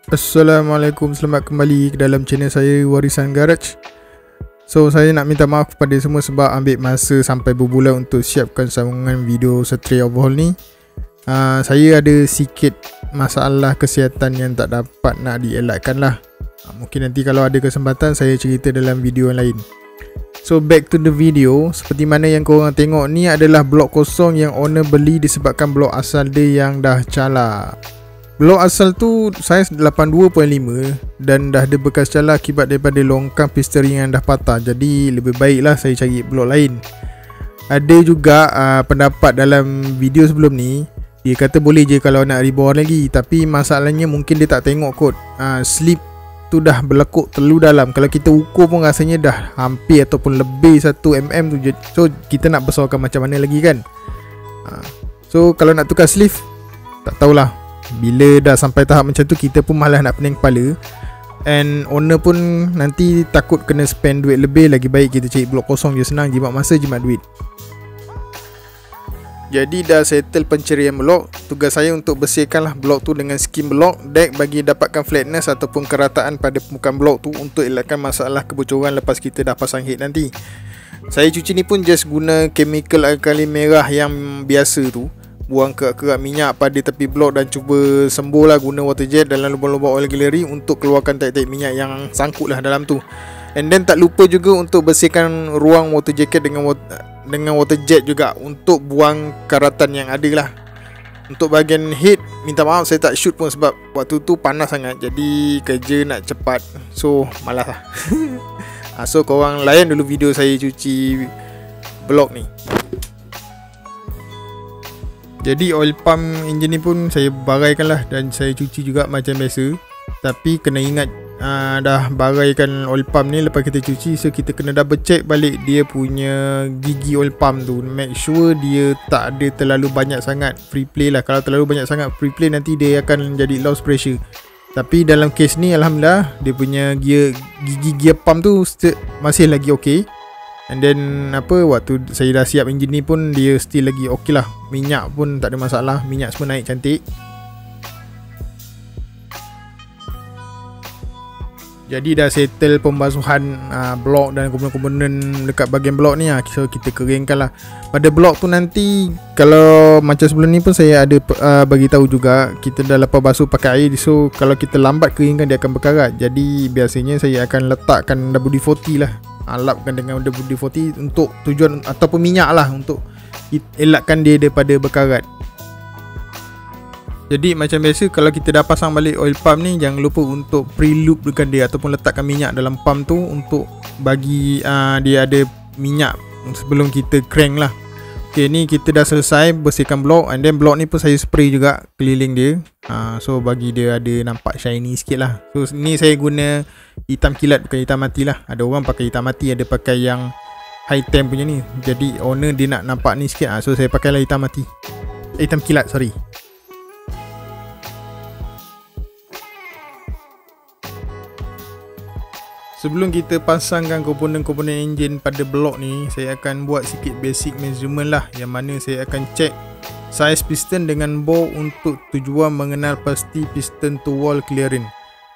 Assalamualaikum, selamat kembali ke dalam channel saya Warisan Garage. So saya nak minta maaf kepada semua sebab ambil masa sampai berbulan untuk siapkan sambungan video Stray Overhaul ni. Saya ada sikit masalah kesihatan yang tak dapat nak dielakkan lah. Mungkin nanti kalau ada kesempatan saya cerita dalam video yang lain. So back to the video. Seperti mana yang korang tengok ni adalah blok kosong yang owner beli disebabkan blok asal dia yang dah cala. Blok asal tu saiz 82.5 dan dah ada bekas cala akibat daripada longkang piston ring yang dah patah. Jadi lebih baiklah saya cari blok lain. Ada juga pendapat dalam video sebelum ni, dia kata boleh je kalau nak rebore lagi, tapi masalahnya mungkin dia tak tengok kot. Slip tu dah berlekuk terlalu dalam. Kalau kita ukur pun rasanya dah hampir ataupun lebih 1mm tu. So kita nak besarkan macam mana lagi kan. So kalau nak tukar sleeve, tak tahulah. Bila dah sampai tahap macam tu, kita pun malah nak pening kepala. And owner pun nanti takut kena spend duit lebih. Lagi baik kita cari blok kosong je, senang, jimat masa, jimat duit. Jadi dah settle pencerian blok. Tugas saya untuk bersihkanlah blok tu dengan skim blok deck bagi dapatkan flatness ataupun kerataan pada permukaan blok tu untuk elakkan masalah kebocoran lepas kita dah pasang head nanti. Saya cuci ni pun just guna chemical alkali merah yang biasa tu. Buang kerak-kerak minyak pada tepi blok dan cuba sembuh lah guna water jet dalam lubang-lubang oil gallery untuk keluarkan taik-taik minyak yang sangkut lah dalam tu. And then tak lupa juga untuk bersihkan ruang water jacket dengan water jet juga untuk buang karatan yang ada lah. Untuk bahagian head, minta maaf saya tak shoot pun sebab waktu tu panas sangat. Jadi kerja nak cepat, so malas lah. So korang layan dulu video saya cuci blok ni. Jadi oil pump engine ni pun saya baraikan lah dan saya cuci juga macam biasa. Tapi kena ingat dah baraikan oil pump ni lepas kita cuci, so kita kena double check balik dia punya gigi oil pump tu. Make sure dia tak ada terlalu banyak sangat free play lah. Kalau terlalu banyak sangat free play, nanti dia akan jadi lost pressure. Tapi dalam case ni alhamdulillah dia punya gigi gear pump tu masih lagi okey. And then waktu saya dah siap enjin ni pun dia still lagi okey lah. Minyak pun tak ada masalah, minyak semua naik cantik. Jadi dah settle pembasuhan blok dan komponen-komponen dekat bahagian blok ni. So kita keringkan lah. Pada blok tu nanti, kalau macam sebelum ni pun saya ada bagi tahu juga, kita dah lepas basuh pakai air. So kalau kita lambat keringkan, dia akan berkarat. Jadi biasanya saya akan letakkan WD-40 lah, lapkan dengan WD-40 untuk tujuan, ataupun minyak lah untuk elakkan dia daripada berkarat. Jadi macam biasa, kalau kita dah pasang balik oil pump ni, jangan lupa untuk pre-lube dengan dia ataupun letakkan minyak dalam pump tu untuk bagi dia ada minyak sebelum kita crank lah. Ok, ni kita dah selesai bersihkan blok. And then blok ni pun saya spray juga keliling dia. So bagi dia ada nampak shiny sikit lah. So ni saya guna hitam kilat, bukan hitam mati lah. Ada orang pakai hitam mati, ada pakai yang high temp punya ni. Jadi owner dia nak nampak ni sikit, so saya pakailah hitam mati, hitam kilat, sorry. Sebelum kita pasangkan komponen-komponen enjin pada blok ni, saya akan buat sikit basic measurement lah, yang mana saya akan check saiz piston dengan bore untuk tujuan mengenal pasti piston to wall clearance.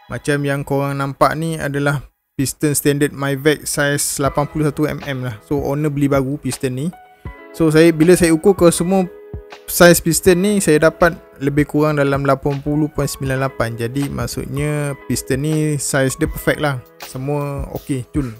Macam yang korang nampak ni adalah piston standard Myvac saiz 81mm lah. So owner beli baru piston ni. So bila saya ukur ke semua saiz piston ni, saya dapat lebih kurang dalam 80.98. Jadi maksudnya piston ni saiz dia perfect lah. Semua okey, cool.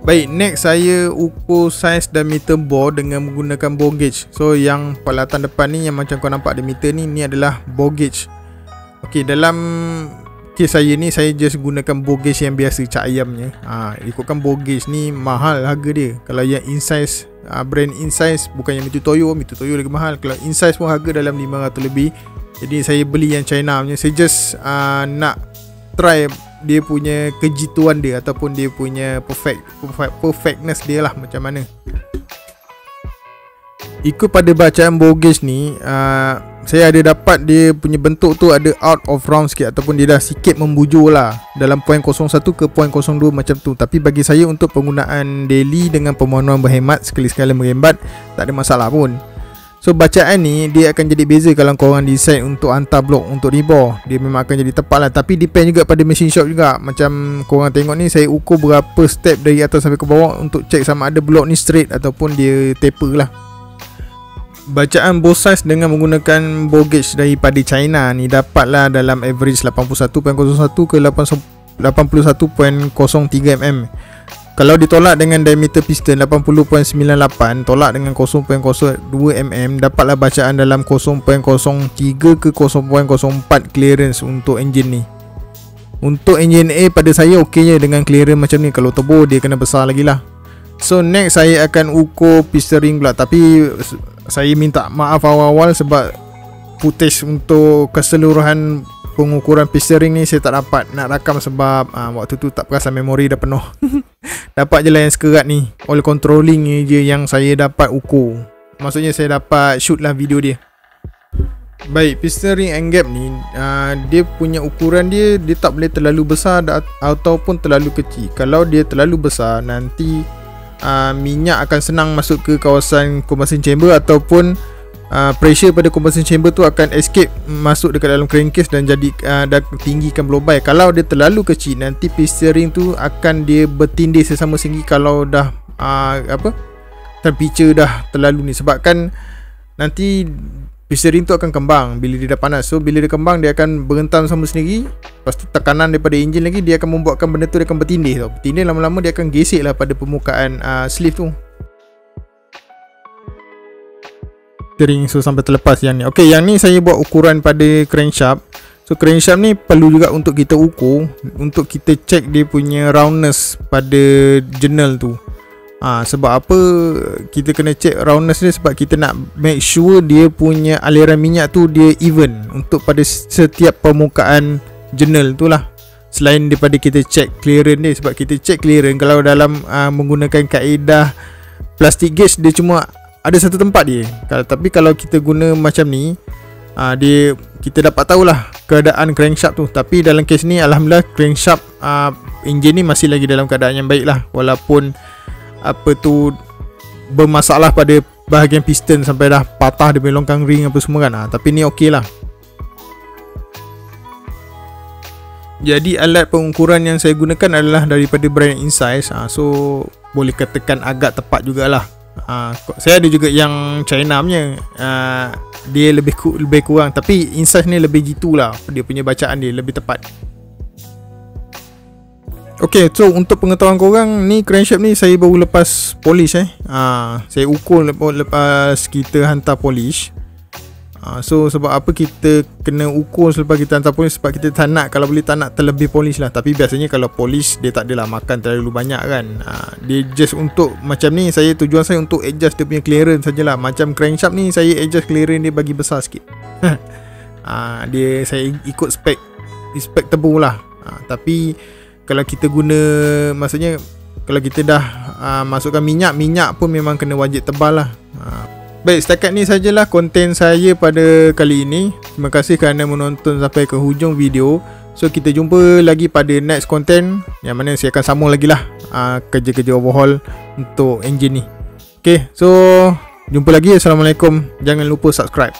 Baik, next saya ukur saiz diameter bore dengan menggunakan bore gauge. So yang pelatan depan ni yang macam kau nampak diameter ni adalah bore gauge. Okey, dalam kes saya ni saya just gunakan bore gauge yang biasa, cak ayamnya. Ikutkan bore gauge ni mahal harga dia. Kalau yang Insize, brand Insize, bukan yang Mitutoyo lagi mahal. Kalau Insize pun harga dalam 500 lebih. Jadi saya beli yang China punya. Saya just nak try dia punya kejituan dia ataupun dia punya perfectness dia lah macam mana. Ikut pada bacaan bore gauge ni, saya ada dapat dia punya bentuk tu ada out of round sikit ataupun dia dah sikit membujur lah dalam 0.01 ke 0.02 macam tu. Tapi bagi saya untuk penggunaan daily dengan pemenuhan berhemat, sekali-sekala menghemat, tak ada masalah pun. So bacaan ni dia akan jadi beza kalau korang decide untuk hantar blok untuk rebore. Dia memang akan jadi tepat lah. Tapi depend juga pada machine shop juga. Macam korang tengok ni, saya ukur berapa step dari atas sampai ke bawah untuk check sama ada blok ni straight ataupun dia taper lah. Bacaan bore size dengan menggunakan bore gauge daripada China ni dapatlah dalam average 81.01 ke 81.03 mm. Kalau ditolak dengan diameter piston 80.98, tolak dengan 0.02 mm, dapatlah bacaan dalam 0.03 ke 0.04 clearance untuk enjin ni. Untuk enjin A pada saya okey je dengan clearance macam ni. Kalau turbo dia kena besar lagi lah. So next saya akan ukur piston ring pula. Tapi saya minta maaf awal-awal sebab footage untuk keseluruhan pengukuran piston ring ni saya tak dapat nak rakam sebab waktu tu tak perasan memori dah penuh. Dapat je lah yang sekerat ni. Oil controlling ni je yang saya dapat ukur. Maksudnya saya dapat shoot lah video dia. Baik, piston ring and gap ni dia punya ukuran dia tak boleh terlalu besar ataupun terlalu kecil. Kalau dia terlalu besar, nanti minyak akan senang masuk ke kawasan combustion chamber ataupun pressure pada combustion chamber tu akan escape masuk dekat dalam crankcase dan jadi dah tinggikan blowby. Kalau dia terlalu kecil, nanti piston ring tu akan dia bertindih sesama segi kalau dah temperature dah terlalu ni. Sebabkan nanti piston ring tu akan kembang bila dia dah panas. So bila dia kembang, dia akan berhentam sama sendiri. Lepas tu tekanan daripada enjin lagi, dia akan membuatkan benda tu dia akan bertindih tau. Bertindih lama-lama dia akan gesek lah pada permukaan sleeve tu. So sampai terlepas yang ni. Okey, yang ni saya buat ukuran pada crankshaft. So crankshaft ni perlu juga untuk kita ukur, untuk kita check dia punya roundness pada journal tu. Sebab apa kita kena check roundness dia? Sebab kita nak make sure dia punya aliran minyak tu dia even untuk pada setiap permukaan journal tu lah. Selain daripada kita check clearance dia. Sebab kita check clearance kalau dalam menggunakan kaedah plastic gauge, dia cuma ada satu tempat dia. Tapi kalau kita guna macam ni, kita dapat tahulah keadaan crankshaft tu. Tapi dalam kes ni alhamdulillah crankshaft enjin ni masih lagi dalam keadaan yang baik lah. Walaupun bermasalah pada bahagian piston sampai dah patah dia punya longkang ring apa semua kan. Tapi ni okey lah. Jadi alat pengukuran yang saya gunakan adalah daripada brand Insize. So boleh katakan agak tepat jugalah. Saya ada juga yang China punya, dia lebih kurang. Tapi Insize ni lebih gitu lah, dia punya bacaan dia lebih tepat. Okay, so untuk pengetahuan korang, ni crankshaft ni saya baru lepas polish saya ukur lepas kita hantar polish. So sebab apa kita kena ukur selepas kita hantar polish? Sebab kita tak nak, kalau boleh tak nak terlebih polish lah. Tapi biasanya kalau polish dia tak adalah makan terlalu banyak kan. Dia just untuk macam ni, tujuan saya untuk adjust dia punya clearance sajalah. Macam crankshaft ni saya adjust clearance dia bagi besar sikit. Dia saya ikut spek turbo lah. Tapi kalau kita guna, maksudnya kalau kita dah masukkan minyak pun memang kena wajib tebal lah. Baik, setakat ni sajalah konten saya pada kali ini. Terima kasih kerana menonton sampai ke hujung video. So kita jumpa lagi pada next konten, yang mana saya akan sambung lagi lah kerja-kerja overhaul untuk enjin ni. Okay, so jumpa lagi. Assalamualaikum. Jangan lupa subscribe.